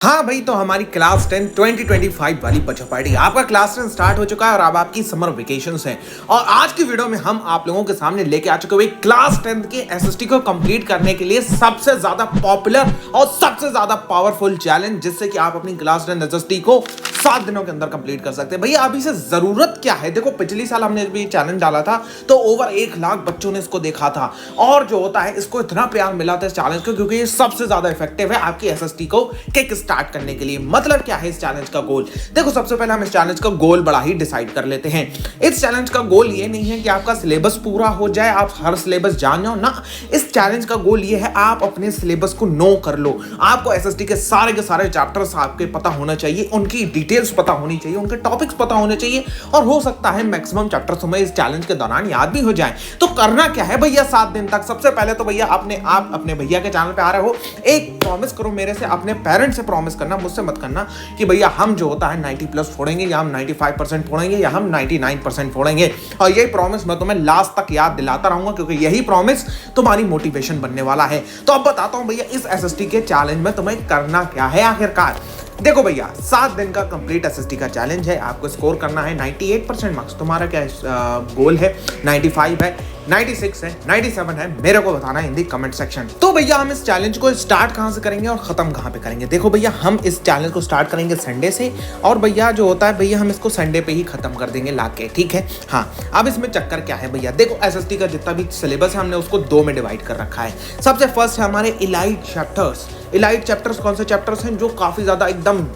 हाँ भाई, तो हमारी क्लास 10 2025 वाली बच्चों पार्टी, आपका क्लास 10 स्टार्ट हो चुका है और अब आपकी समर वेकेशंस हैं। और आज की वीडियो में हम आप लोगों के सामने लेके आ चुके हुए क्लास 10 के एसएसटी को कंप्लीट करने के लिए सबसे ज्यादा पॉपुलर और सबसे ज्यादा पावरफुल चैलेंज, जिससे कि आप अपनी क्लास 10 एसएसटी को 7 दिनों के अंदर कंप्लीट कर सकते हैं। भैया अभी से जरूरत क्या है? देखो, पिछली साल हमने भी चैलेंज डाला था तो ओवर 1 लाख बच्चों ने इसको देखा था और जो होता है इसको इतना प्यार मिला था इस चैलेंज को, क्योंकि ये सबसे ज्यादा इफेक्टिव है आपकी एसएसटी को किक स्टार्ट करने के लिए। मतलब क्या है इस चैलेंज का गोल? देखो, सबसे पहले हम इस चैलेंज का गोल बड़ा ही डिसाइड कर लेते हैं। इस चैलेंज का गोल ये नहीं है कि आपका सिलेबस पूरा हो जाए, आप हर सिलेबस जान जाओ ना। इस चैलेंज का गोल ये है आप अपने सिलेबस को नो कर लो। आपको एसएसटी के सारे चैप्टर्स आपके पता होना चाहिए, उनकी डिटेल्स पता होनी चाहिए, उनके टॉपिक्स पता होने चाहिए और हो सकता है मैक्सिमम चैप्टर्स तुम्हें इस चैलेंज के दौरान याद भी हो जाए। तो करना क्या है भैया 7 दिन तक? सबसे पहले तो भैया आप अपने भैया के चैनल पे आ रहे हो, एक प्रॉमिस करो मेरे से, अपने पेरेंट्स से प्रॉमिस करना, मुझसे मत करना कि भैया हम जो होता है 90+ फोड़ेंगे या हम 95% फोड़ेंगे या हम 99% फोड़ेंगे। और यही प्रॉमिस मैं तुम्हें लास्ट तक याद दिलाता रहूंगा, क्योंकि यही प्रॉमिस तुम्हारी मोटिवेशन बनने वाला है। तो अब बताता हूं भैया इस एसएसटी के चैलेंज में तुम्हें करना क्या है आखिरकार। देखो भैया, 7 दिन का कंप्लीट एसएसटी का चैलेंज है। आपको स्कोर करना है 98% मार्क्स। तुम्हारा क्या गोल है? 95 है, 96 है, 97 है, मेरे को बताना है इन दी कमेंट सेक्शन। तो भैया हम इस चैलेंज को स्टार्ट कहां से करेंगे और खत्म कहां पे करेंगे? देखो भैया, हम इस चैलेंज को स्टार्ट करेंगे संडे से और भैया जो होता है भैया हम इसको संडे पे ही खत्म कर देंगे लाके, ठीक है। हाँ, अब इसमें चक्कर क्या है भैया? देखो, एसएसटी का जितना भी सिलेबस है हमने उसको 2 में डिवाइड कर रखा है। सबसे फर्स्ट है हमारे इलाइट चैप्टर्स। इलाइट चैप्टर्स कौन से चैप्टर्स हैं? जो काफी ज्यादा एकदम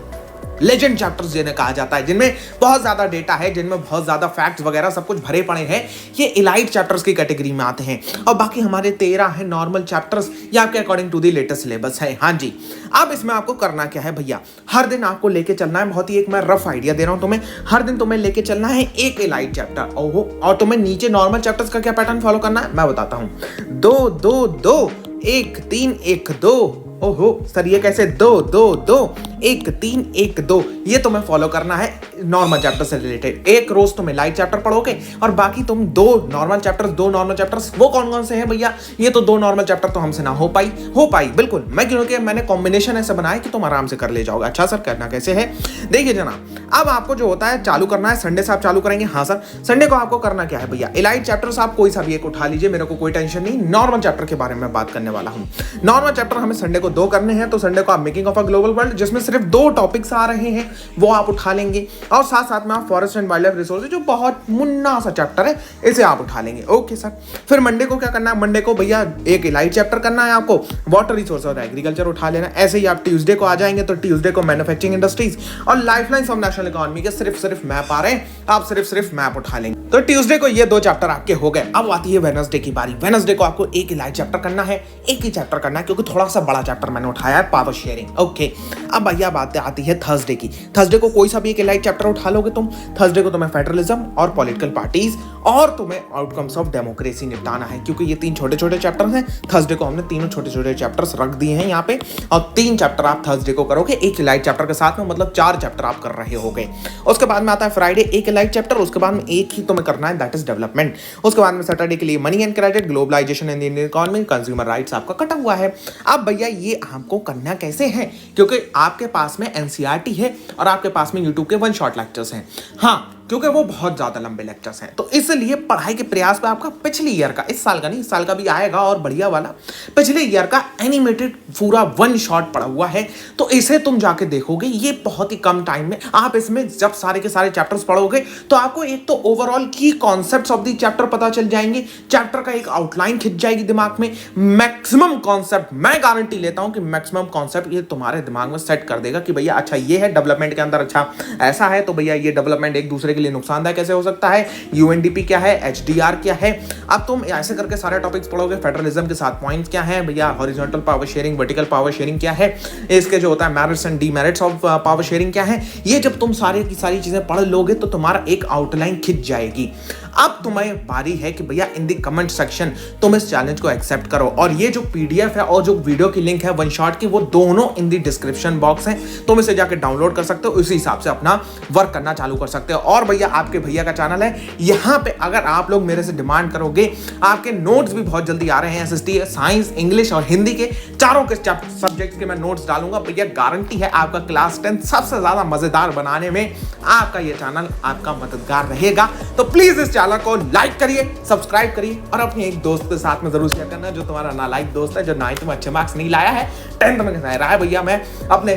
लेजेंड चैप्टर्स जिन्हें कहा जाता है, जिनमें बहुत ज्यादा डेटा है, जिनमें बहुत ज्यादा फैक्ट्स वगैरह सब कुछ भरे पड़े हैं, ये इलाइट चैप्टर्स की कैटेगरी में आते हैं। और बाकी हमारे 13 है नॉर्मल चैप्टर्स, ये आपके according to the latest syllabus है। हाँ जी, अब इसमें आपको करना क्या है भैया? हर दिन आपको लेके चलना है, बहुत ही एक मैं रफ आइडिया दे रहा हूं तुम्हें, हर दिन तुम्हें लेके चलना है एक इलाइट चैप्टर। ओहो, और तुम्हें नीचे नॉर्मल चैप्टर्स का क्या पैटर्न फॉलो करना है मैं बताता हूं। 2 2 2 1 3 1 2। ओहो सर, ये कैसे? 2 2 2 1 3 1 2, ये तुम्हें फॉलो करना है नॉर्मल चैप्टर से रिलेटेड। एक रोज तुम लाइट चैप्टर पढ़ोगे और बाकी तुम 2 नॉर्मल चैप्टर्स। वो कौन कौन से हैं भैया? ये तो 2 नॉर्मल चैप्टर तो हमसे ना हो पाई बिल्कुल, मैं क्योंकि मैंने कॉम्बिनेशन ऐसे बनाया कि तुम आराम से कर ले जाओगे। अच्छा सर, करना कैसे है? देखिए जनाब, अब आपको जो होता है चालू करना है संडे से। आप चालू करेंगे? हाँ सर। संडे को आपको करना क्या है भैया? इलाइट चैप्टर्स आप कोई सा भी एक उठा लीजिए, मेरे को कोई टेंशन नहीं। नॉर्मल चैप्टर के बारे में बात करने वाला हूं। नॉर्मल चैप्टर हमें संडे को 2 करने हैं, तो संडे को आप making of a global world, जिसमें सिर्फ 2 टॉपिक्स आ रहे हैं, वो आप उठा लेंगे। और साथ साथ में आप forest and wild life resources, जो बहुत मुन्ना सा चैप्टर है, इसे आप उठा लेंगे। Okay sir. फिर मंडे को क्या करना है? मंडे को भैया एक इलाइट चैप्टर करना है आपको, वाटर रिसोर्स और एग्रीकल्चर उठा लेना। ऐसे ही आप ट्यूसडे को आ जाएंगे तो ट्यूसडे को मैन्युफैक्चरिंग इंडस्ट्रीज और लाइफलाइंस ऑफ नेशनल इकोनॉमी के सिर्फ मैप आ रहे हैं, आप सिर्फ मैप उठा लेंगे। तो ट्यूसडे को ये 2 चैप्टर आपके हो गए। अब आती है वेडनेसडे की बारी। वेडनेसडे को आपको एक इलाइट चैप्टर करना है, एक ही चैप्टर करना है, क्योंकि थोड़ा सा बड़ा चैप्टर मैंने उठाया है, पावर शेयरिंग। ओके, अब भैया बात आती है थर्सडे की। थर्सडे को कोई सा भी एक इलाइट चैप्टर उठा लोगे तुम। थर्सडे को तुम्हें फेडरलिज्म और पॉलिटिकल पार्टीज और तुम्हें आउटकम्स ऑफ डेमोक्रेसी निपटाना है, क्योंकि ये 3 छोटे चैप्टर्स हैं। थर्सडे को हमने तीनों छोटे चैप्टर्स रख दिए हैं यहाँ पे, और 3 चैप्टर आप थर्सडे को करोगे एक इलाइट चैप्टर के साथ में, मतलब 4 चैप्टर आप कर रहे होगे। उसके बाद में आता है फ्राइडे, एक इलाइट चैप्टर, उसके बाद में एक ही तुम्हें करना है, दैट इज डेवलपमेंट। उसके बाद में सैटरडे के लिए money and credit, globalisation in Indian economy, consumer rights आपका कटा हुआ है। अब भैया ये आपको करना कैसे है? क्योंकि आपके पास में एनसीईआरटी है और आपके पास में यूट्यूब के 1 शॉट लेक्चर्स हैं। हाँ, क्योंकि वो बहुत ज्यादा लंबे लेक्चर्स हैं, तो इसलिए पढ़ाई के प्रयास पे आपका पिछले ईयर का, इस साल का नहीं, इस साल का भी आएगा और बढ़िया वाला, पिछले ईयर का एनिमेटेड पूरा 1 शॉट पड़ा हुआ है। तो इसे तुम जाके देखोगे, ये बहुत ही कम टाइम में आप इसमें जब सारे के सारे चैप्टर्स पढ़ोगे तो आपको एक तो ओवरऑल की कॉन्सेप्ट्स ऑफ द चैप्टर पता चल जाएंगे, चैप्टर का एक आउटलाइन खिंच जाएगी दिमाग में। मैक्सिमम कॉन्सेप्ट, मैं गारंटी लेता हूं कि मैक्सिमम कॉन्सेप्ट ये तुम्हारे दिमाग में सेट कर देगा कि भैया अच्छा ये है डेवलपमेंट के अंदर, अच्छा ऐसा है, तो भैया ये डेवलपमेंट एक दूसरे के लिए नुकसानदायक कैसे हो सकता है, यूएनडीपी क्या है, एचडीआर क्या है। अब तुम ऐसे करके सारे टॉपिक्स पढ़ोगे। फेडरलिज्म के 7 पॉइंट्स क्या है भैया, horizontal power sharing, vertical power sharing क्या है, इसके जो होता है merits and demerits of power sharing क्या है। ये जब तुम सारी की सारी चीजें पढ़ लोगे तो तुम्हारा एक आउटलाइन खिंच जाएगी। अब तुम्हें बारी है कि भैया इन द कमेंट सेक्शन तुम इस चैलेंज को एक्सेप्ट करो, और ये जो पीडीएफ है और जो वीडियो की लिंक है 1 शॉट की, वो दोनों इन द डिस्क्रिप्शन बॉक्स है, तुम इसे जाके डाउनलोड कर सकते हो, उसी हिसाब से अपना वर्क करना चालू कर सकते हो। और और भैया आपके भैया का चैनल है। यहाँ पे अगर आप लोग मेरे से डिमांड करोगे, आपके नोट्स भी बहुत जल्दी आ रहे हैं, एसएसटी साइंस इंग्लिश और हिंदी के चारों के सब्जेक्ट के मैं नोट्स डालूंगा। भैया गारंटी है आपका क्लास 10 सबसे ज्यादा मजेदार बनाने में आपका ये चैनल आपका मददगार रहेगा। तो प्लीज इस चैनल को लाइक करिए, सब्सक्राइब करिए और अपने एक दोस्त के साथ में जरूर शेयर करना जो तुम्हारा नालायक दोस्त है, जो 9th में अच्छे मार्क्स नहीं लाया है, 10th में कह रहा है। भैया मैं अपने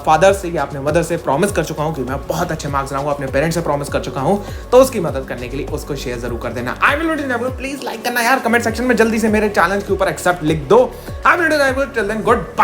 फादर से या अपने मदर से प्रॉमिस कर चुका हूं कि मैं बहुत अच्छे मार्क्स लाऊंगा, अपने पेरेंट्स से प्रॉमिस कर चुका हूं। तो उसकी मदद करने के लिए उसको शेयर जरूर कर देना। आई विल नॉट प्लीज लाइक करना यार, कमेंट सेक्शन में जल्दी से मेरे चैनल के ऊपर एक्सेप्ट लिख दो। I will not till then good bye.